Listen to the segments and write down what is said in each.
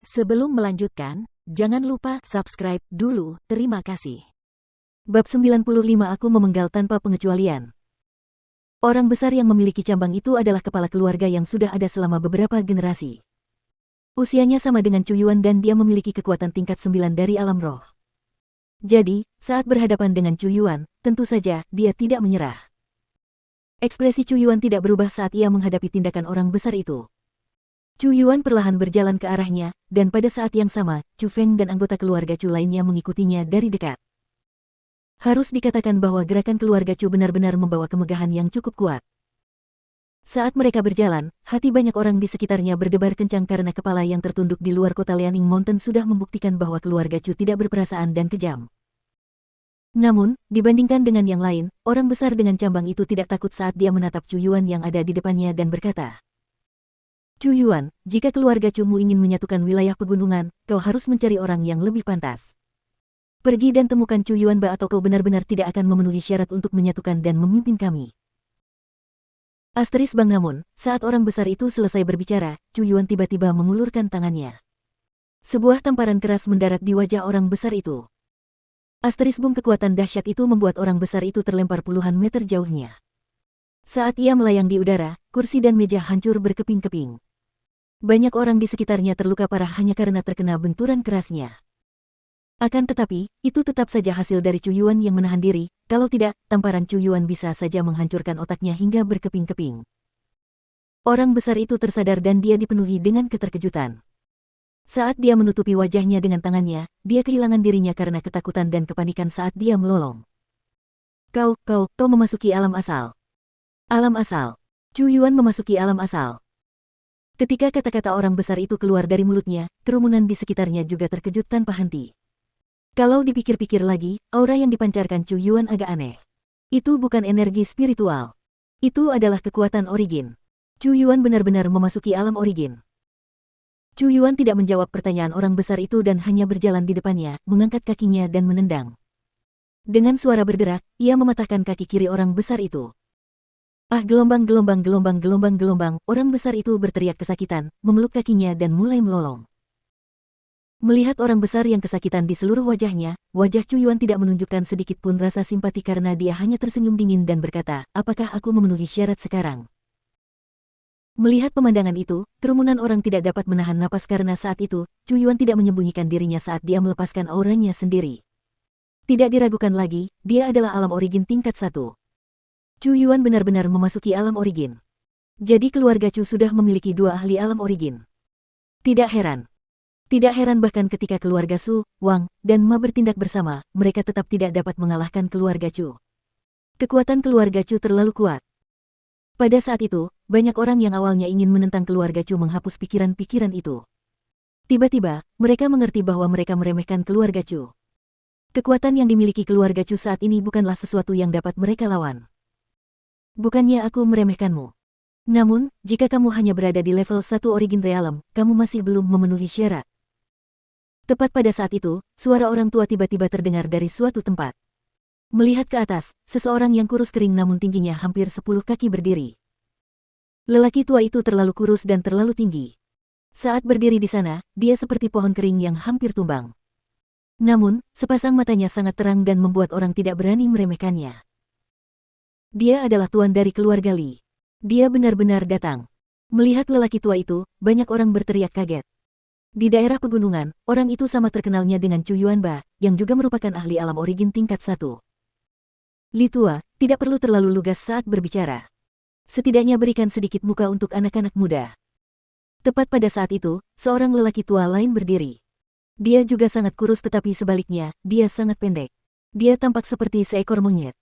Sebelum melanjutkan, jangan lupa subscribe dulu, terima kasih. Bab 95 Aku memenggal tanpa pengecualian. Orang besar yang memiliki cabang itu adalah kepala keluarga yang sudah ada selama beberapa generasi. Usianya sama dengan Chu Yuan dan dia memiliki kekuatan tingkat 9 dari alam roh. Jadi, saat berhadapan dengan Chu Yuan, tentu saja dia tidak menyerah. Ekspresi Chu Yuan tidak berubah saat ia menghadapi tindakan orang besar itu. Chu Yuan perlahan berjalan ke arahnya, dan pada saat yang sama, Chu Feng dan anggota keluarga Chu lainnya mengikutinya dari dekat. Harus dikatakan bahwa gerakan keluarga Chu benar-benar membawa kemegahan yang cukup kuat. Saat mereka berjalan, hati banyak orang di sekitarnya berdebar kencang karena kepala yang tertunduk di luar kota Lianing Mountain sudah membuktikan bahwa keluarga Chu tidak berperasaan dan kejam. Namun, dibandingkan dengan yang lain, orang besar dengan cabang itu tidak takut saat dia menatap Chu Yuan yang ada di depannya dan berkata, Chu Yuan, jika keluarga Chu-mu ingin menyatukan wilayah pegunungan, kau harus mencari orang yang lebih pantas. Pergi dan temukan Chu Yuan Ba atau kau benar-benar tidak akan memenuhi syarat untuk menyatukan dan memimpin kami. Asteris Bang namun, saat orang besar itu selesai berbicara, Chu Yuan tiba-tiba mengulurkan tangannya. Sebuah tamparan keras mendarat di wajah orang besar itu. Asteris Bung kekuatan dahsyat itu membuat orang besar itu terlempar puluhan meter jauhnya. Saat ia melayang di udara, kursi dan meja hancur berkeping-keping. Banyak orang di sekitarnya terluka parah hanya karena terkena benturan kerasnya. Akan tetapi, itu tetap saja hasil dari Chu Yuan yang menahan diri, kalau tidak, tamparan Chu Yuan bisa saja menghancurkan otaknya hingga berkeping-keping. Orang besar itu tersadar dan dia dipenuhi dengan keterkejutan. Saat dia menutupi wajahnya dengan tangannya, dia kehilangan dirinya karena ketakutan dan kepanikan saat dia melolong. Kau memasuki alam asal. Alam asal. Chu Yuan memasuki alam asal. Ketika kata-kata orang besar itu keluar dari mulutnya, kerumunan di sekitarnya juga terkejut tanpa henti. Kalau dipikir-pikir lagi, aura yang dipancarkan Chu Yuan agak aneh. Itu bukan energi spiritual. Itu adalah kekuatan origin. Chu Yuan benar-benar memasuki alam origin. Chu Yuan tidak menjawab pertanyaan orang besar itu dan hanya berjalan di depannya, mengangkat kakinya dan menendang. Dengan suara berderak, ia mematahkan kaki kiri orang besar itu. Gelombang, orang besar itu berteriak kesakitan, memeluk kakinya dan mulai melolong. Melihat orang besar yang kesakitan di seluruh wajahnya, wajah Chu Yuan tidak menunjukkan sedikit pun rasa simpati karena dia hanya tersenyum dingin dan berkata, apakah aku memenuhi syarat sekarang? Melihat pemandangan itu, kerumunan orang tidak dapat menahan napas karena saat itu, Chu Yuan tidak menyembunyikan dirinya saat dia melepaskan auranya sendiri. Tidak diragukan lagi, dia adalah alam origin tingkat 1. Chu Yuan benar-benar memasuki alam origin. Jadi keluarga Chu sudah memiliki 2 ahli alam origin. Tidak heran. Tidak heran bahkan ketika keluarga Su, Wang, dan Ma bertindak bersama, mereka tetap tidak dapat mengalahkan keluarga Chu. Kekuatan keluarga Chu terlalu kuat. Pada saat itu, banyak orang yang awalnya ingin menentang keluarga Chu menghapus pikiran-pikiran itu. Tiba-tiba, mereka mengerti bahwa mereka meremehkan keluarga Chu. Kekuatan yang dimiliki keluarga Chu saat ini bukanlah sesuatu yang dapat mereka lawan. Bukannya aku meremehkanmu. Namun, jika kamu hanya berada di level 1 origin realem, kamu masih belum memenuhi syarat. Tepat pada saat itu, suara orang tua tiba-tiba terdengar dari suatu tempat. Melihat ke atas, seseorang yang kurus kering namun tingginya hampir 10 kaki berdiri. Lelaki tua itu terlalu kurus dan terlalu tinggi. Saat berdiri di sana, dia seperti pohon kering yang hampir tumbang. Namun, sepasang matanya sangat terang dan membuat orang tidak berani meremehkannya. Dia adalah tuan dari keluarga Li. Dia benar-benar datang. Melihat lelaki tua itu, banyak orang berteriak kaget. Di daerah pegunungan, orang itu sama terkenalnya dengan Chu Yuan Ba, yang juga merupakan ahli alam origin tingkat 1. Li tua, tidak perlu terlalu lugas saat berbicara. Setidaknya berikan sedikit muka untuk anak-anak muda. Tepat pada saat itu, seorang lelaki tua lain berdiri. Dia juga sangat kurus tetapi sebaliknya, dia sangat pendek. Dia tampak seperti seekor monyet.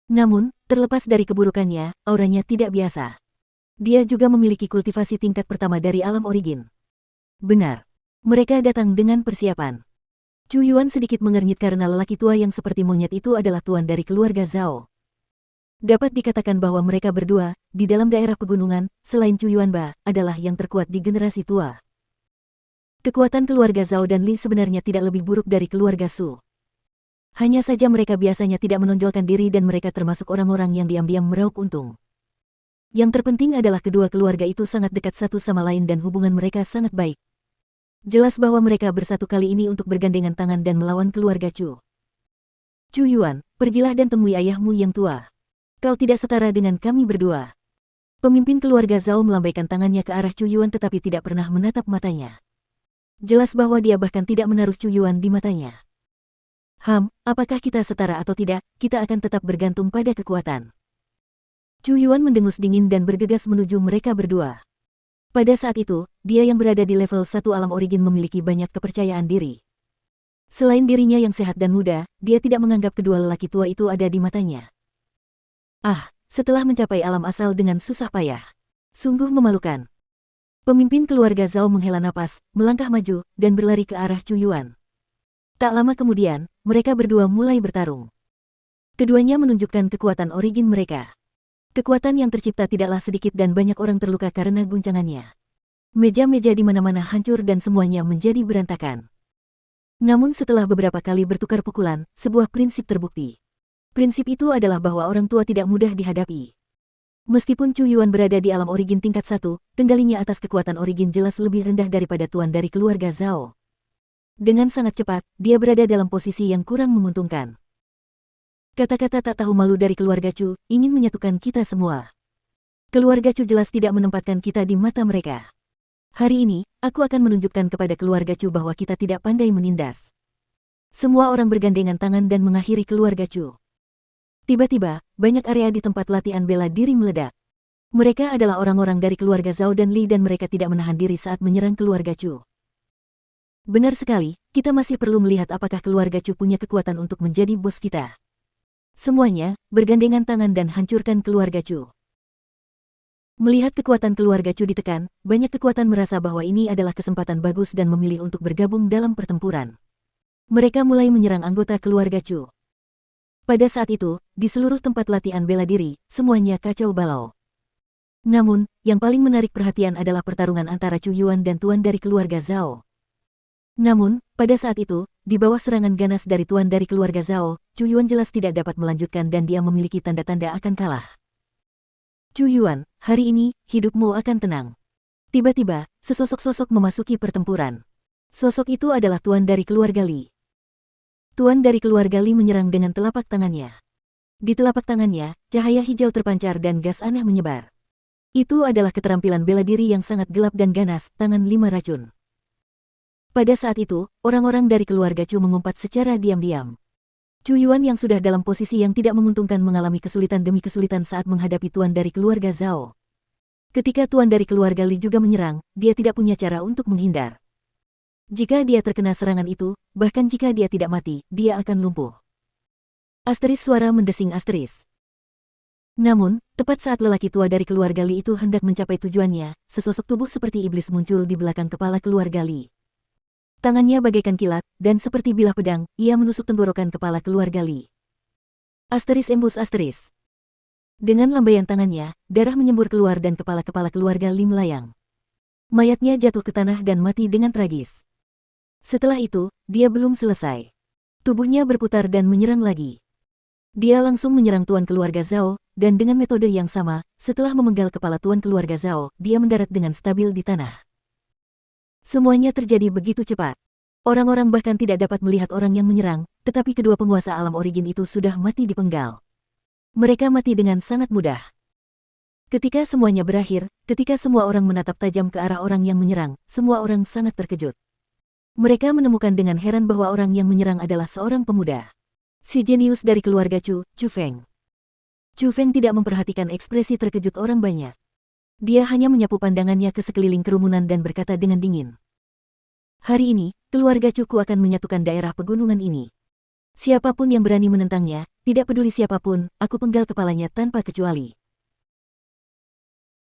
Namun, terlepas dari keburukannya, auranya tidak biasa. Dia juga memiliki kultivasi tingkat pertama dari alam origin. Benar. Mereka datang dengan persiapan. Chu Yuan sedikit mengernyit karena lelaki tua yang seperti monyet itu adalah tuan dari keluarga Zhao. Dapat dikatakan bahwa mereka berdua, di dalam daerah pegunungan, selain Chu Yuan Ba, adalah yang terkuat di generasi tua. Kekuatan keluarga Zhao dan Li sebenarnya tidak lebih buruk dari keluarga Su. Hanya saja mereka biasanya tidak menonjolkan diri dan mereka termasuk orang-orang yang diam-diam meraup untung. Yang terpenting adalah kedua keluarga itu sangat dekat satu sama lain dan hubungan mereka sangat baik. Jelas bahwa mereka bersatu kali ini untuk bergandengan tangan dan melawan keluarga Chu. Chu Yuan, pergilah dan temui ayahmu yang tua. Kau tidak setara dengan kami berdua. Pemimpin keluarga Zhao melambaikan tangannya ke arah Chu Yuan tetapi tidak pernah menatap matanya. Jelas bahwa dia bahkan tidak menaruh Chu Yuan di matanya. Apakah kita setara atau tidak, kita akan tetap bergantung pada kekuatan. Chu Yuan mendengus dingin dan bergegas menuju mereka berdua. Pada saat itu, dia yang berada di level 1 alam origin memiliki banyak kepercayaan diri. Selain dirinya yang sehat dan muda, dia tidak menganggap kedua lelaki tua itu ada di matanya. Setelah mencapai alam asal dengan susah payah. Sungguh memalukan. Pemimpin keluarga Zhao menghela napas, melangkah maju, dan berlari ke arah Chu Yuan. Tak lama kemudian, mereka berdua mulai bertarung. Keduanya menunjukkan kekuatan origin mereka. Kekuatan yang tercipta tidaklah sedikit dan banyak orang terluka karena guncangannya. Meja-meja di mana-mana hancur dan semuanya menjadi berantakan. Namun setelah beberapa kali bertukar pukulan, sebuah prinsip terbukti. Prinsip itu adalah bahwa orang tua tidak mudah dihadapi. Meskipun Chu Yuan berada di alam origin tingkat 1, kendalinya atas kekuatan origin jelas lebih rendah daripada tuan dari keluarga Zhao. Dengan sangat cepat, dia berada dalam posisi yang kurang menguntungkan. Kata-kata tak tahu malu dari keluarga Chu ingin menyatukan kita semua. Keluarga Chu jelas tidak menempatkan kita di mata mereka. Hari ini, aku akan menunjukkan kepada keluarga Chu bahwa kita tidak pandai menindas. Semua orang bergandengan tangan dan mengakhiri keluarga Chu. Tiba-tiba, banyak area di tempat latihan bela diri meledak. Mereka adalah orang-orang dari keluarga Zhao dan Li dan mereka tidak menahan diri saat menyerang keluarga Chu. Benar sekali, kita masih perlu melihat apakah keluarga Chu punya kekuatan untuk menjadi bos kita. Semuanya, bergandengan tangan dan hancurkan keluarga Chu. Melihat kekuatan keluarga Chu ditekan, banyak kekuatan merasa bahwa ini adalah kesempatan bagus dan memilih untuk bergabung dalam pertempuran. Mereka mulai menyerang anggota keluarga Chu. Pada saat itu, di seluruh tempat latihan bela diri, semuanya kacau balau. Namun, yang paling menarik perhatian adalah pertarungan antara Chu Yuan dan tuan dari keluarga Zhao. Namun, pada saat itu, di bawah serangan ganas dari tuan dari keluarga Zhao, Chu Yuan jelas tidak dapat melanjutkan dan dia memiliki tanda-tanda akan kalah. Chu Yuan, hari ini, hidupmu akan tenang. Tiba-tiba, sesosok sosok memasuki pertempuran. Sosok itu adalah tuan dari keluarga Li. Tuan dari keluarga Li menyerang dengan telapak tangannya. Di telapak tangannya, cahaya hijau terpancar dan gas aneh menyebar. Itu adalah keterampilan bela diri yang sangat gelap dan ganas, tangan 5 racun. Pada saat itu, orang-orang dari keluarga Chu mengumpat secara diam-diam. Chu Yuan yang sudah dalam posisi yang tidak menguntungkan mengalami kesulitan demi kesulitan saat menghadapi tuan dari keluarga Zhao. Ketika tuan dari keluarga Li juga menyerang, dia tidak punya cara untuk menghindar. Jika dia terkena serangan itu, bahkan jika dia tidak mati, dia akan lumpuh. Asteris suara mendesing asteris. Namun, tepat saat lelaki tua dari keluarga Li itu hendak mencapai tujuannya, sesosok tubuh seperti iblis muncul di belakang kepala keluarga Li. Tangannya bagaikan kilat, dan seperti bilah pedang, ia menusuk tenggorokan kepala keluarga Li. Asteris embus asteris. Dengan lambaian tangannya, darah menyembur keluar dan kepala-kepala keluarga Li melayang. Mayatnya jatuh ke tanah dan mati dengan tragis. Setelah itu, dia belum selesai. Tubuhnya berputar dan menyerang lagi. Dia langsung menyerang tuan keluarga Zhao, dan dengan metode yang sama, setelah memenggal kepala tuan keluarga Zhao, dia mendarat dengan stabil di tanah. Semuanya terjadi begitu cepat. Orang-orang bahkan tidak dapat melihat orang yang menyerang, tetapi kedua penguasa alam origin itu sudah mati dipenggal. Mereka mati dengan sangat mudah. Ketika semuanya berakhir, ketika semua orang menatap tajam ke arah orang yang menyerang, semua orang sangat terkejut. Mereka menemukan dengan heran bahwa orang yang menyerang adalah seorang pemuda. Si jenius dari keluarga Chu, Chu Feng. Chu Feng tidak memperhatikan ekspresi terkejut orang banyak. Dia hanya menyapu pandangannya ke sekeliling kerumunan dan berkata dengan dingin. Hari ini, keluarga Chuku akan menyatukan daerah pegunungan ini. Siapapun yang berani menentangnya, tidak peduli siapapun, aku penggal kepalanya tanpa kecuali.